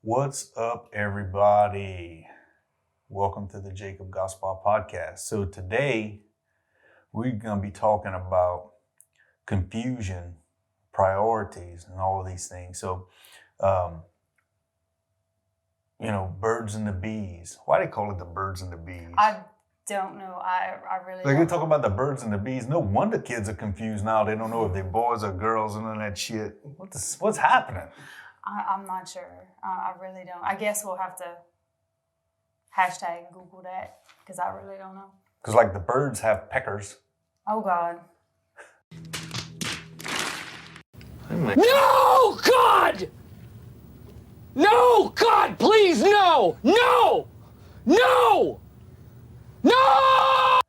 What's up, everybody? Welcome to the Jacob Gospel Podcast. So today we're going to be talking about confusion, priorities, and all of these things. So, birds and the bees. Why do they call it the birds and the bees? I don't know. I really Like don't we talk about the birds and the bees. No wonder kids are confused now. They don't know if they're boys or girls and all that shit. What's happening? I'm not sure. I really don't. I guess we'll have to hashtag Google that because I really don't know. Because like the birds have peckers. Oh, God. No, God! No, God, please, no! No! No! No!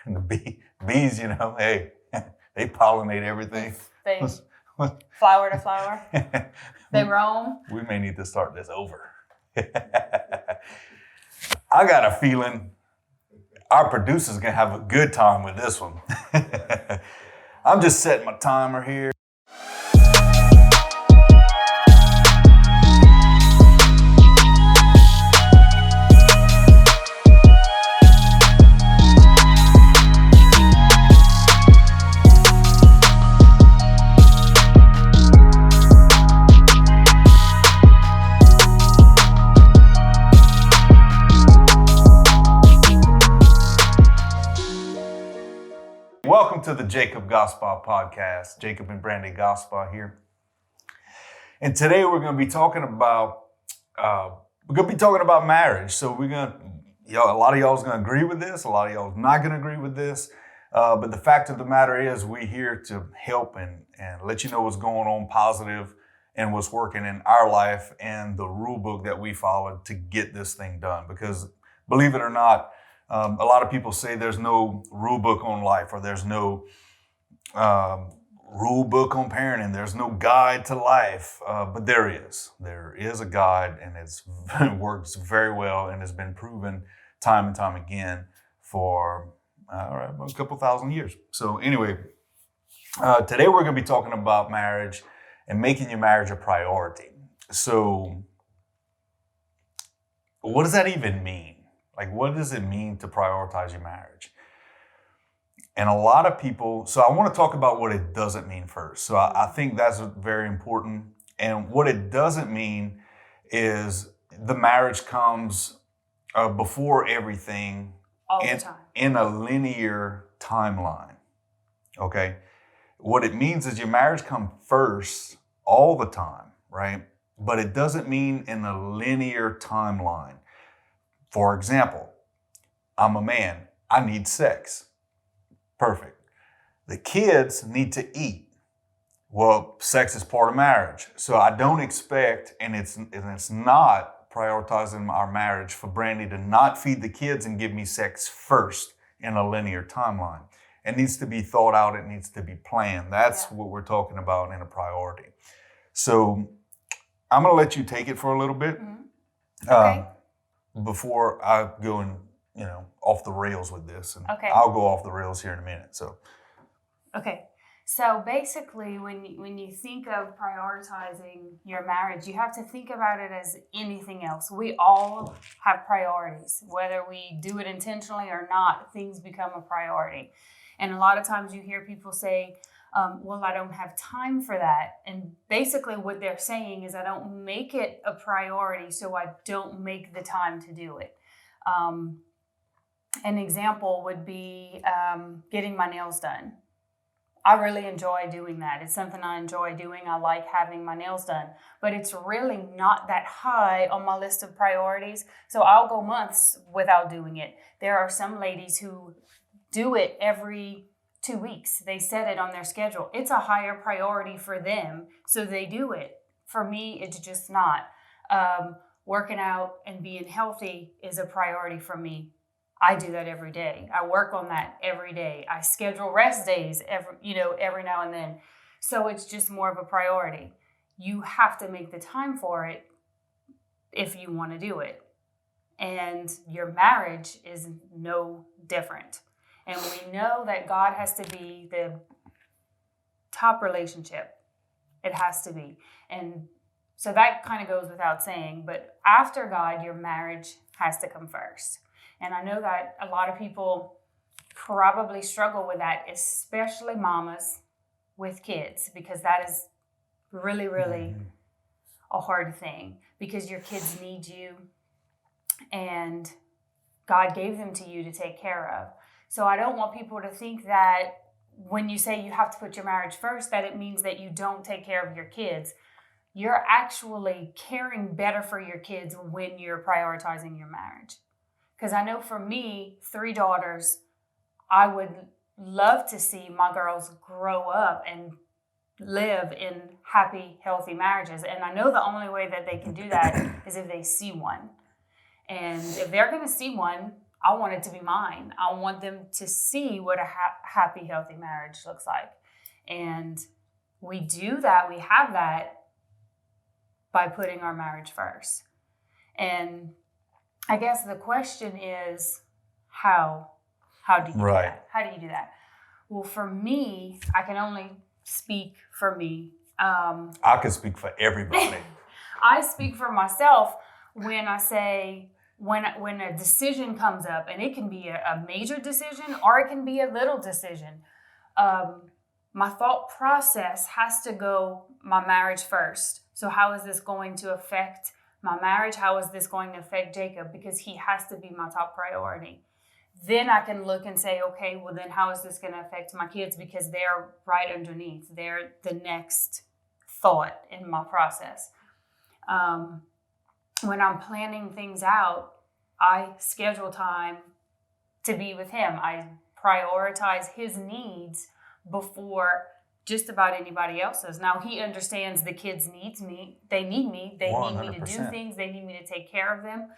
And the bees, hey, they pollinate everything. They flower to flower. They roam. We may need to start this over. I got a feeling our producer's going to have a good time with this one. I'm just setting my timer here. Welcome to the Jacob Gospel Podcast. Jacob and Brandie Gospel here. And today we're going to be talking about marriage. So a lot of y'all's going to agree with this. A lot of y'all's not going to agree with this. But the fact of the matter is we're here to help and let you know what's going on positive and what's working in our life and the rule book that we followed to get this thing done. Because believe it or not, a lot of people say there's no rule book on life, or there's no rule book on parenting. There's no guide to life, but there is. There is a guide, and it works very well and has been proven time and time again for a couple thousand years. So anyway, today we're going to be talking about marriage and making your marriage a priority. So what does that even mean? Like, what does it mean to prioritize your marriage? And a lot of people, so I want to talk about what it doesn't mean first. So I think that's very important. And what it doesn't mean is the marriage comes before everything All the time. In a linear timeline. Okay? What it means is your marriage comes first all the time, right? But it doesn't mean in a linear timeline. For example, I'm a man. I need sex. Perfect. The kids need to eat. Well, sex is part of marriage. So I don't expect, and it's not prioritizing our marriage for Brandie to not feed the kids and give me sex first in a linear timeline. It needs to be thought out. It needs to be planned. That's what we're talking about in a priority. So I'm going to let you take it for a little bit. Mm-hmm. Okay. Before I go and, off the rails with this. And okay. I'll go off the rails here in a minute. So. Okay. So basically, when you think of prioritizing your marriage, you have to think about it as anything else. We all have priorities. Whether we do it intentionally or not, things become a priority. And a lot of times you hear people say, well, I don't have time for that. And basically what they're saying is I don't make it a priority, so I don't make the time to do it. An example would be getting my nails done. I really enjoy doing that. It's something I enjoy doing. I like having my nails done, but it's really not that high on my list of priorities. So I'll go months without doing it. There are some ladies who do it every 2 weeks. They set it on their schedule. It's a higher priority for them, so they do it. For me, it's just not. Working out and being healthy is a priority for me. I do that every day. I work on that every day. I schedule rest days every now and then. So it's just more of a priority. You have to make the time for it if you want to do it. And your marriage is no different. And we know that God has to be the top relationship. It has to be. And So that kind of goes without saying. But after God, your marriage has to come first. And I know that a lot of people probably struggle with that, especially mamas with kids, because that is really, really a hard thing, because your kids need you and God gave them to you to take care of. So I don't want people to think that when you say you have to put your marriage first, that it means that you don't take care of your kids. You're actually caring better for your kids when you're prioritizing your marriage. Because I know for me, 3 daughters, I would love to see my girls grow up and live in happy, healthy marriages. And I know the only way that they can do that is if they see one. And if they're going to see one, I want it to be mine. I want them to see what a happy, healthy marriage looks like. And we do that, we have that by putting our marriage first. And I guess the question is, how do you do that? How do you do that? Well, for me, I can only speak for me. I can speak for everybody. I speak for myself when I say, when a decision comes up, and it can be a major decision or it can be a little decision, my thought process has to go my marriage first. So how is this going to affect my marriage? How is this going to affect Jacob? Because he has to be my top priority. Then I can look and say, okay, well then how is this going to affect my kids? Because they're right underneath. They're the next thought in my process. When I'm planning things out, I schedule time to be with him. I prioritize his needs before just about anybody else's. Now he understands the kids needs me. They need me. They 100%. Need me to do things. They need me to take care of them.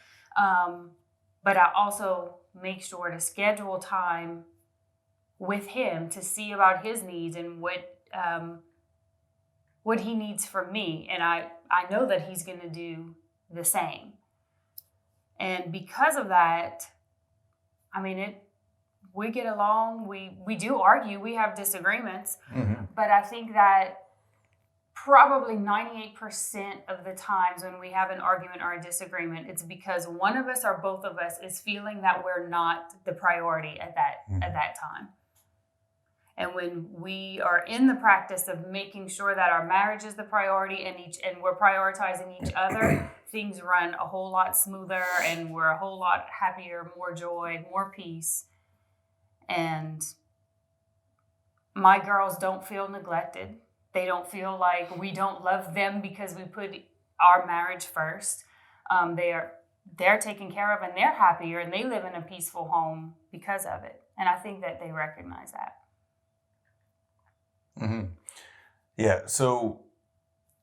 But I also make sure to schedule time with him to see about his needs and what he needs from me. And I know that he's going to do the same. And because of that, I mean, we get along, we do argue, we have disagreements, but I think that probably 98% of the times when we have an argument or a disagreement, it's because one of us or both of us is feeling that we're not the priority at that time. And when we are in the practice of making sure that our marriage is the priority and we're prioritizing each other, things run a whole lot smoother and we're a whole lot happier, more joy, more peace. And my girls don't feel neglected. They don't feel like we don't love them because we put our marriage first. They're taken care of and they're happier and they live in a peaceful home because of it. And I think that they recognize that. Mm-hmm. Yeah. So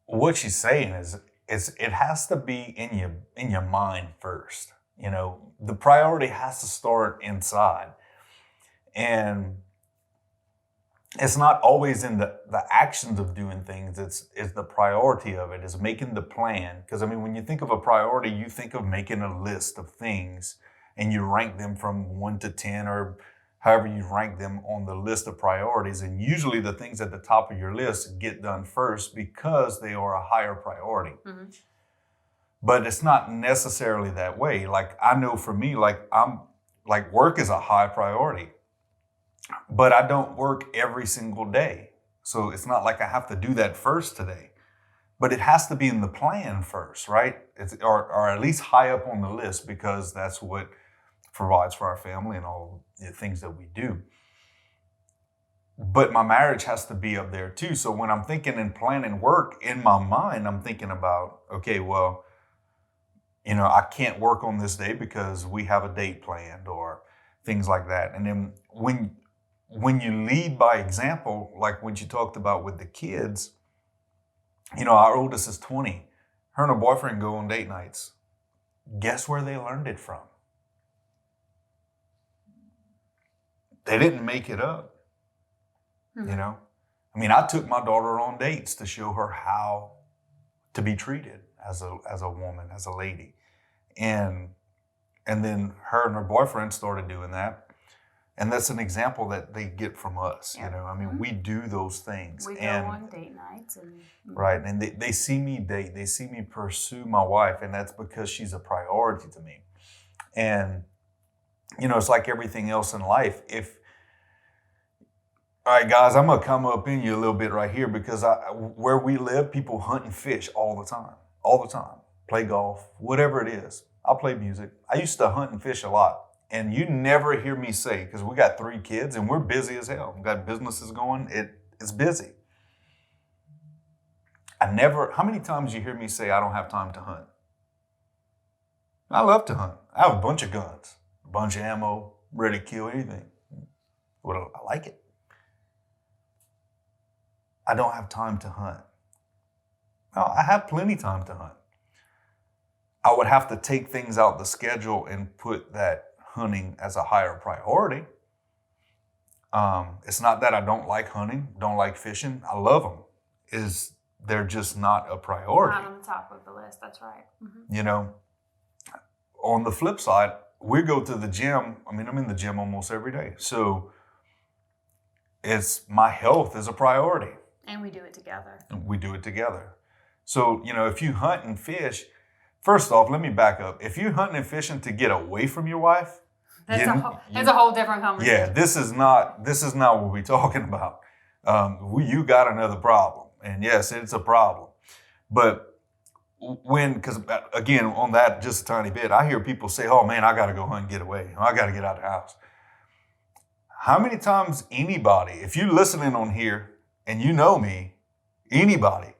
what she's saying is it has to be in your mind first. You know, the priority has to start inside, and it's not always in the actions of doing things. It's the priority of it, is making the plan. Because I mean, when you think of a priority, you think of making a list of things and you rank them from 1 to 10 or however you rank them on the list of priorities. And usually the things at the top of your list get done first because they are a higher priority. Mm-hmm. But it's not necessarily that way. Like I know for me, work is a high priority, but I don't work every single day. So it's not like I have to do that first today, but it has to be in the plan first, right? Or at least high up on the list, because that's what provides for our family and all the things that we do. But my marriage has to be up there too. So when I'm thinking and planning work in my mind, I'm thinking about, okay, well, you know, I can't work on this day because we have a date planned or things like that. And then when you lead by example, like what you talked about with the kids, you know, our oldest is 20. Her and her boyfriend go on date nights. Guess where they learned it from? They didn't make it up. Mm-hmm. You know, I mean, I took my daughter on dates to show her how to be treated as a woman, as a lady. And then her and her boyfriend started doing that. And that's an example that they get from us. Yeah. You know, I mean, we do those things. We go and on date nights. right. And they see me date, they see me pursue my wife, and that's because she's a priority to me. And, you know, it's like everything else in life. All right, guys, I'm going to come up in you a little bit right here because where we live, people hunt and fish all the time, play golf, whatever it is. I'll play music. I used to hunt and fish a lot. And you never hear me say, because we got 3 kids and we're busy as hell. We got businesses going. It's busy. How many times you hear me say I don't have time to hunt? I love to hunt. I have a bunch of guns, a bunch of ammo, ready to kill anything. Well, I like it. I don't have time to hunt. Well, I have plenty of time to hunt. I would have to take things out the schedule and put that hunting as a higher priority. It's not that I don't like hunting, don't like fishing. I love them. They're just not a priority. Not on the top of the list. That's right. Mm-hmm. You know, on the flip side, we go to the gym. I mean, I'm in the gym almost every day. So my health is a priority. And we do it together. We do it together. So, you know, if you hunt and fish, first off, let me back up. If you're hunting and fishing to get away from your wife, that's a whole different conversation. Yeah, this is not what we're talking about. You got another problem, and yes, it's a problem. But because again, on that just a tiny bit, I hear people say, "Oh man, I got to go hunt and get away. I got to get out of the house." How many times anybody, if you're listening on here and you know me, anybody,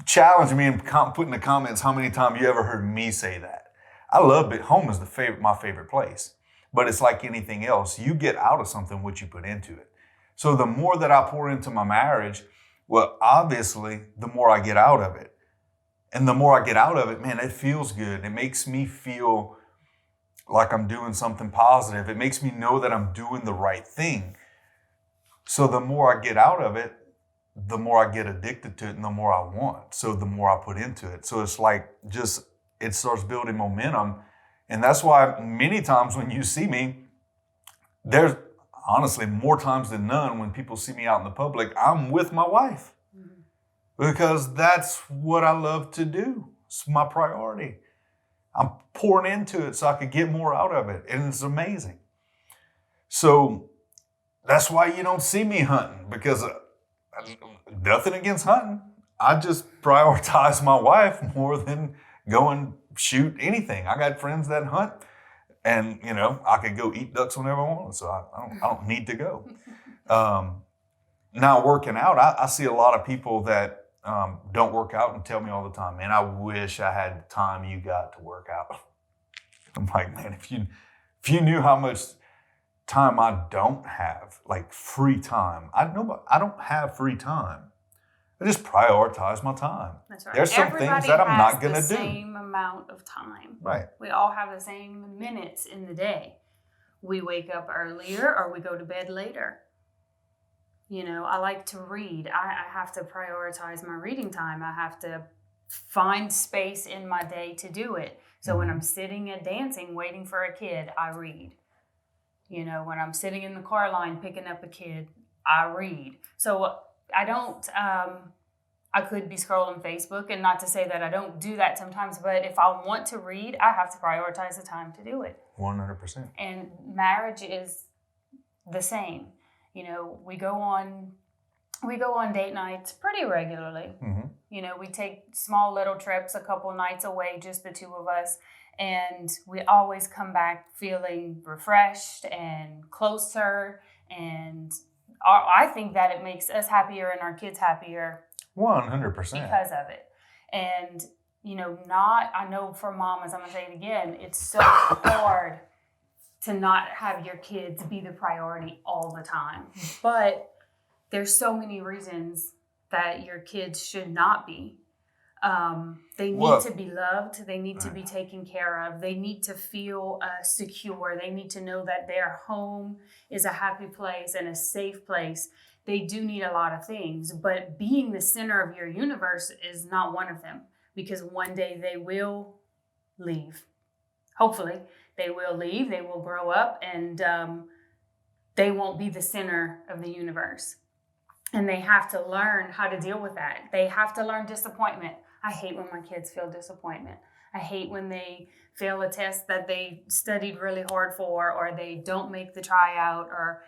challenge me and put in the comments how many times you ever heard me say that. I love it. Home is my favorite place. But it's like anything else. You get out of something what you put into it. So the more that I pour into my marriage, well, obviously, the more I get out of it. And the more I get out of it, man, it feels good. It makes me feel like I'm doing something positive. It makes me know that I'm doing the right thing. So the more I get out of it, the more I get addicted to it and the more I want. So the more I put into it. So it's like it starts building momentum. And that's why many times when you see me, there's honestly more times than none when people see me out in the public, I'm with my wife. Mm-hmm. Because that's what I love to do. It's my priority. I'm pouring into it so I could get more out of it. And it's amazing. So that's why you don't see me hunting, because nothing against hunting. I just prioritize my wife more than go and shoot anything. I got friends that hunt, and you know I could go eat ducks whenever I want, so I don't need to go. Now working out, I see a lot of people that don't work out and tell me all the time, man, I wish I had the time you got to work out. I'm like, man, if you knew how much time I don't have, like free time. I don't have free time. I just prioritize my time. That's right. There's some things that I'm not going to do. the same amount of time. Right. We all have the same minutes in the day. We wake up earlier or we go to bed later. You know, I like to read. I have to prioritize my reading time. I have to find space in my day to do it. So when I'm sitting and dancing, waiting for a kid, I read. You know, when I'm sitting in the car line picking up a kid, I read. So I don't, I could be scrolling Facebook, and not to say that I don't do that sometimes, but if I want to read, I have to prioritize the time to do it. 100%. And marriage is the same. You know, we go on date nights pretty regularly. Mm-hmm. You know, we take small little trips, a couple nights away, just the 2 of us. And we always come back feeling refreshed and closer. And I think that it makes us happier and our kids happier. 100%. Because of it. And, you know, I know for mamas, I'm going to say it again, it's so hard to not have your kids be the priority all the time. But there's so many reasons that your kids should not be. They need to be loved. They need to be taken care of. They need to feel secure. They need to know that their home is a happy place and a safe place. They do need a lot of things, but being the center of your universe is not one of them, because one day they will leave. Hopefully, They will leave, they will grow up, and they won't be the center of the universe. And they have to learn how to deal with that. They have to learn disappointment. I hate when my kids feel disappointment. I hate when they fail a test that they studied really hard for, or they don't make the tryout, or,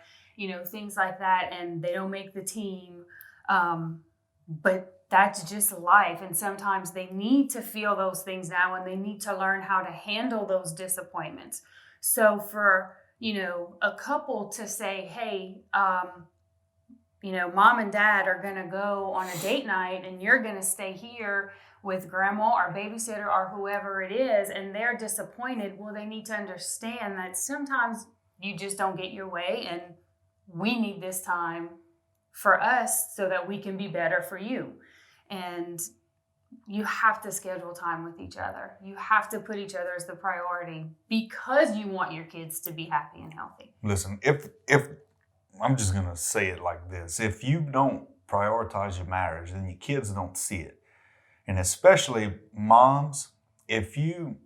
things like that, and they don't make the team. But that's just life. And sometimes they need to feel those things now, and they need to learn how to handle those disappointments. So for, a couple to say, hey, mom and dad are going to go on a date night and you're going to stay here with grandma or babysitter or whoever it is, and they're disappointed. Well, they need to understand that sometimes you just don't get your way, and we need this time for us so that we can be better for you. And you have to schedule time with each other. You have to put each other as the priority because you want your kids to be happy and healthy. Listen, if I'm just going to say it like this. If you don't prioritize your marriage, then your kids don't see it. And especially moms, if you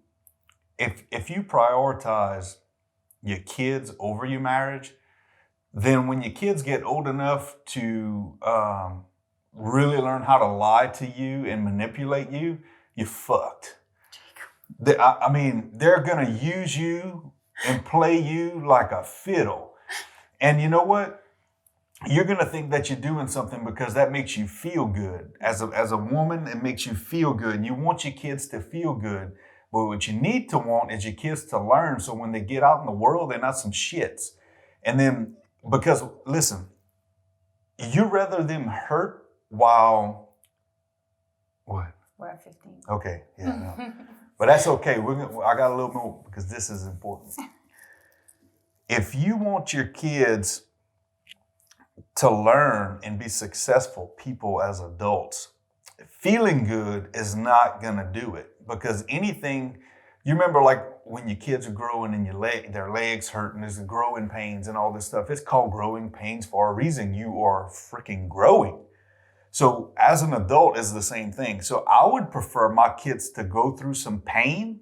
prioritize your kids over your marriage, then when your kids get old enough to really learn how to lie to you and manipulate you, you're fucked. They're going to use you and play you like a fiddle. And you know what? You're going to think that you're doing something because that makes you feel good. As a woman, it makes you feel good. And you want your kids to feel good. But what you need to want is your kids to learn so when they get out in the world, they're not some shits. And then, because, listen, you rather them hurt while, what? We're at 15. Okay, yeah, no. But that's okay. I got a little more because this is important. If you want your kids to learn and be successful people as adults, feeling good is not going to do it. Because anything, you remember like when your kids are growing and their legs hurt and there's growing pains and all this stuff. It's called growing pains for a reason. You are freaking growing. So as an adult, it's the same thing. So I would prefer my kids to go through some pain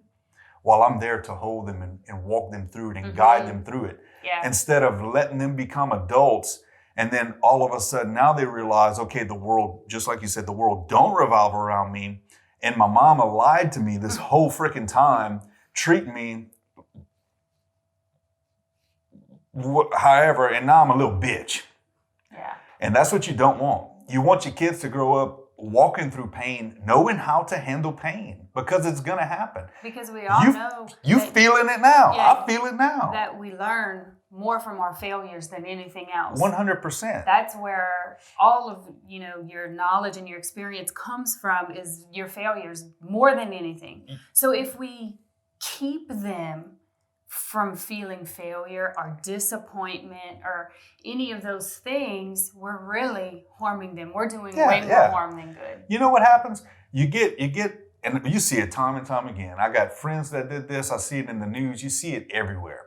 while I'm there to hold them and walk them through it and guide them through it. Yeah. Instead of letting them become adults and then all of a sudden now they realize, okay, the world, just like you said, the world don't revolve around me. And my mama lied to me this whole freaking time, treating me however, and now I'm a little bitch. Yeah. And that's what you don't want. You want your kids to grow up walking through pain, knowing how to handle pain, because it's going to happen. Because we all know. You feeling it now. Yeah, I feel it now. That we learn more from our failures than anything else. 100%. That's where all of, your knowledge and your experience comes from, is your failures more than anything. So if we keep them from feeling failure or disappointment or any of those things, we're really harming them. We're doing way more harm than good. You know what happens? You get, and you see it time and time again. I got friends that did this. I see it in the news. You see it everywhere.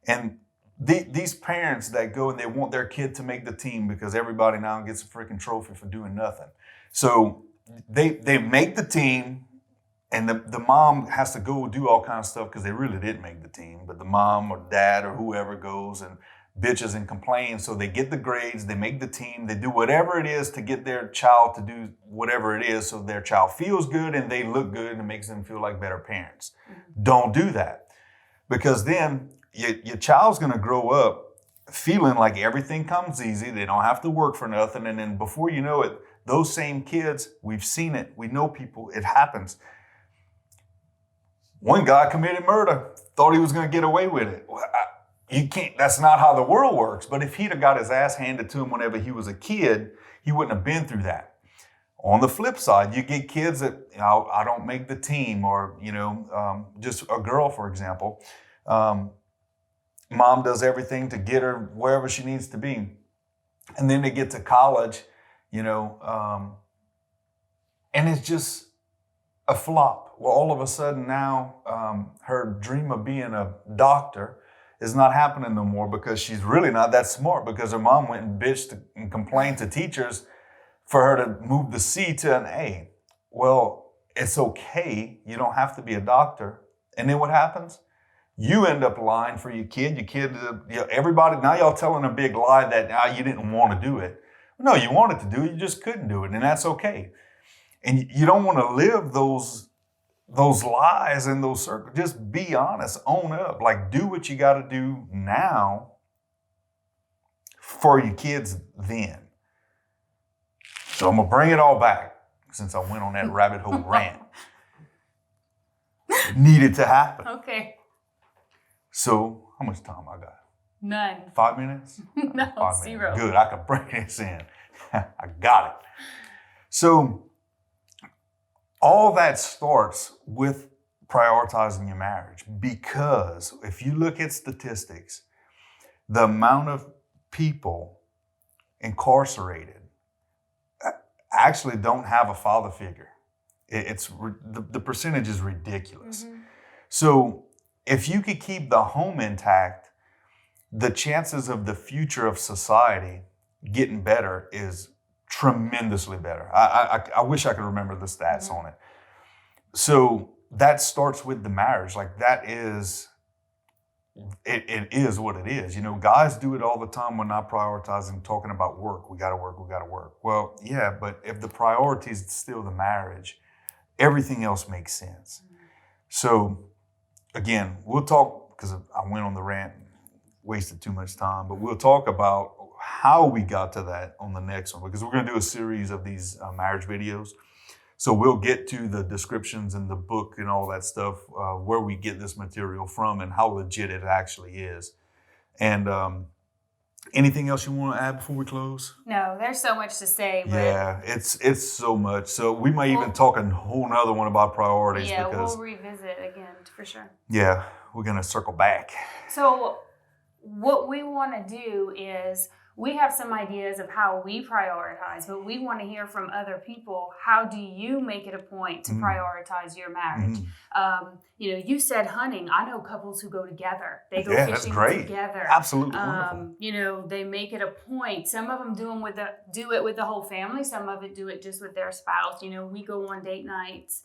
And these parents that go and they want their kid to make the team because everybody now gets a freaking trophy for doing nothing. So they make the team. And the mom has to go do all kinds of stuff because they really didn't make the team. But the mom or dad or whoever goes and bitches and complains. So they get the grades, they make the team, they do whatever it is to get their child to do whatever it is so their child feels good and they look good and it makes them feel like better parents. Mm-hmm. Don't do that. Because then your child's going to grow up feeling like everything comes easy. They don't have to work for nothing. And then before you know it, those same kids, we've seen it. We know people, it happens. One guy committed murder, thought he was going to get away with it. You can't, that's not how the world works. But if he'd have got his ass handed to him whenever he was a kid, he wouldn't have been through that. On the flip side, you get kids that, I don't make the team, or, just a girl, for example. Mom does everything to get her wherever she needs to be. And then they get to college, and it's just a flop. Well, all of a sudden now her dream of being a doctor is not happening no more because she's really not that smart, because her mom went and bitched and complained to teachers for her to move the C to an A. Well, it's okay. You don't have to be a doctor. And then what happens? You end up lying for your kid. Your kid, everybody, now y'all telling a big lie that you didn't want to do it. No, you wanted to do it, you just couldn't do it, and that's okay. And you don't want to live those lies in those circles. Just be honest, own up. Like, do what you got to do now for your kids then. So I'm going to bring it all back since I went on that rabbit hole rant. It needed to happen. Okay. So how much time I got? None. 5 minutes? No, 5 0. minutes. Good, I can bring this in. I got it. So all that starts with prioritizing your marriage, because if you look at statistics, the amount of people incarcerated actually don't have a father figure. The percentage is ridiculous. Mm-hmm. So if you could keep the home intact, the chances of the future of society getting better is tremendously better. I wish I could remember the stats Mm-hmm. on it. So that starts with the marriage. Like, that is, it is what it is. You know, guys do it all the time when not prioritizing, talking about work. We got to work. Well, yeah, but if the priority is still the marriage, everything else makes sense. Mm-hmm. So again, we'll talk, because I went on the rant, wasted too much time, but we'll talk about how we got to that on the next one, because we're going to do a series of these marriage videos. So we'll get to the descriptions in the book and all that stuff, where we get this material from and how legit it actually is. And anything else you want to add before we close? No, there's so much to say. But Yeah, it's so much. So we might even talk a whole nother one about priorities. Yeah, because, we'll revisit again for sure. Yeah, we're going to circle back. So what we want to do is, we have some ideas of how we prioritize, but we want to hear from other people. How do you make it a point to prioritize your marriage? You said hunting. I know couples who go together. They go that's fishing great. together. Absolutely wonderful. They make it a point. Some of them do it with the whole family. Some of it do it just with their spouse. We go on date nights.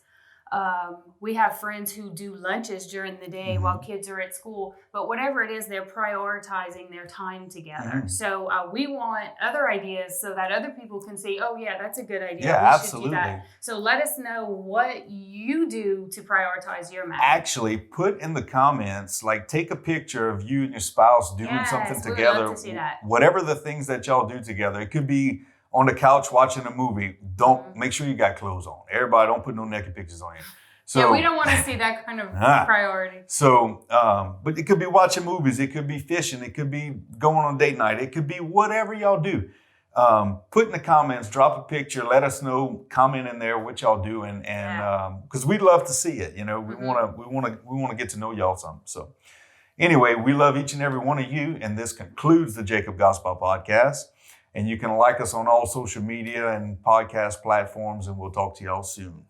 We have friends who do lunches during the day while kids are at school, but whatever it is, they're prioritizing their time together. So we want other ideas so that other people can see, oh yeah, that's a good idea. Yeah, we absolutely. should do that. So let us know what you do to prioritize your marriage. Actually, put in the comments, like, take a picture of you and your spouse doing something we would together. love to see that. Whatever the things that y'all do together. It could be on the couch watching a movie. Don't make sure you got clothes on. Everybody, don't put no naked pictures on you. So, we don't want to see that kind of priority. So, but it could be watching movies. It could be fishing. It could be going on date night. It could be whatever y'all do. Put in the comments, drop a picture, let us know, comment in there what y'all do, and because we'd love to see it. We want to get to know y'all some. So, anyway, we love each and every one of you, and this concludes the Jacob Gospel Podcast. And you can like us on all social media and podcast platforms, and we'll talk to y'all soon.